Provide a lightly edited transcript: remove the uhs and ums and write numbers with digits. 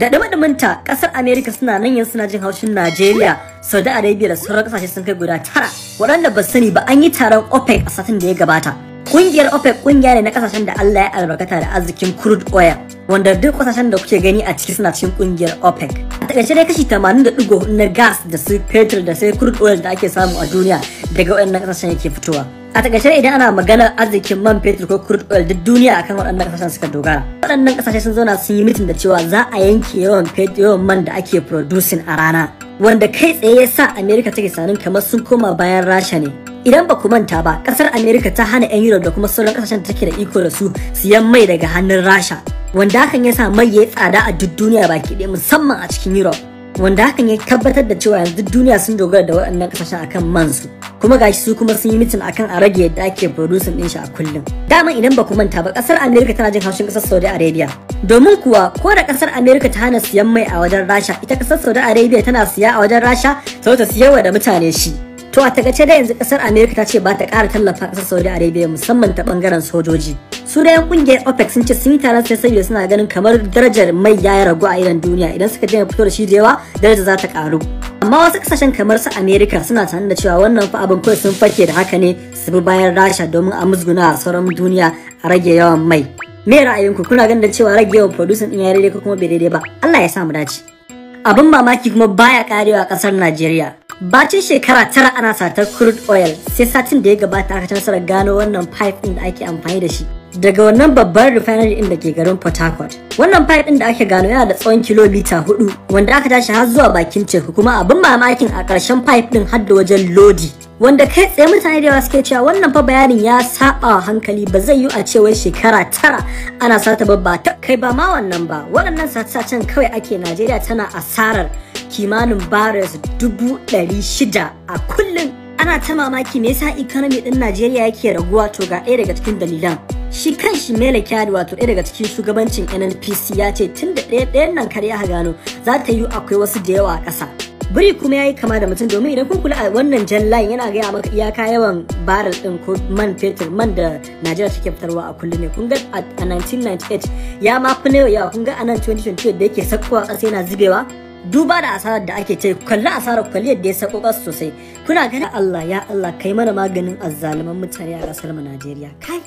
Da dama-damanta kasar America suna nan yanzu suna jin haushin Najeriya, Saudi Arabia da sauran kasashe sun kai guda 9 waɗanda ba sani ba an yi taron OPEC a satin da ya gabata. Kungiyar OPEC kungiya ne na kasashen da Allah ya albarkata da arzikin crude oil, wanda duk kasashen da kuke gani a ciki suna cikin kungiyar OPEC. A takaice dai kashi 80.4 na gas da su petrol da sai crude oil da ake samu a duniya daga waɗannan kasashen yake fitowa. A takaice idan ana maganar arzikin man fetur ko crude oil duk duniya akan waɗannan kasashen suka dogara. Waɗannan kasashe sun zauna sun yi mitin da cewa za a yanke yawan man da ake producing a rana, wanda kai tsaye ya sa America take sanin kamar sun koma bayan Rasha ne. Idan ba ku manta ba, kasar America ta hana 'yan Europe da kuma sauran kasashen da take da iko da su siyan mai daga hannun Rasha, wanda hakan ya sa mai ya tsada a duk duniya baki ɗaya musamman a cikin Europe, wanda hakan ya tabbatar da cewa yanzu duniya sun dogara da waɗannan kasashen akan man su. Kuma gashi su kuma sun yi mitin akan a rage yadda ake producing din shi a kullum. Dama idan ba ku manta ba, kasar America tana jin haushin kasar Saudi Arabia. Domin kuwa ko da kasar America ta hana siyan mai a wajen Rasha, ita kasar Saudi Arabia tana siya a wajen Rasha sau ta siyarwa da mutane shi. To a takaice da yanzu kasar America ta ce ba ta ƙara tallafa kasar Saudi Arabia musamman ta bangaren sojoji. Su da yan kungiyar OPEC sun ce sun yi taron sai saboda suna ganin kamar darajar mai ya ragu a idan duniya, idan suka daina fito da shi da yawa daraja za ta ƙaru. Amma wasu kasashen kamar su America suna tunanin da cewa wannan fa abin kawai sun fake da haka ne su bi bayan Rasha domin a musguna a sauran duniya a rage yawan mai. Me ra'ayinku, kuna ganin da cewa rage yawan producing din ya daidai ko kuma bai daidai ba? Allah ya sa mu dace. Abin mamaki kuma baya karewa a kasar Najeriya. Bacin shekara 9 ana satar crude oil, sai satin da ya gabata aka nasarar gano wannan pipe din da ake amfani da shi daga wannan babbar refinery din da ke garin Port Harcourt. Wannan pipe din da ake gano yana da tsawon kilomita 4 wanda aka tashi har zuwa bakin teku, kuma abin mamakin a ƙarshen pipe din har da wajen lodi, wanda kai tsaye mutane da yawa suke cewa wannan fa bayanin ya saba wa hankali. Ba zai yi a ce wai shekara 9 ana sata babba ta kai ba ma wannan ba. Waɗannan sace-sacen kawai ake Najeriya tana asarar kimanin barrels 600 a kullum. Ana ta mamaki me yasa economy din Najeriya yake raguwa. To ga ɗaya daga cikin dalilan. Shi kanshi Mele Kyari, wato ɗaya daga cikin shugabancin NNPC, ya ce tun da ɗayan nan kar ya gano za ta yi akwai wasu da yawa a ƙasa. Biri kuma ya yi kama da mutum, domin idan kun kula a wannan jan line yana gaya maka iyaka yawan barrel din ko man fetur man da Najeriya take fitarwa a kullum ne. Kun ga a 1998 ya ma fi na yawa, kun ga a nan 2028 da yake sakkowa ƙasa yana zubewa. Duba da asarar da ake ce, kalli asarar kwalli yadda ya sako ƙasa sosai. Kuna ganin Allah ya Allah kai mana maganin azzaluman mutane a ƙasar mu Najeriya. Kai.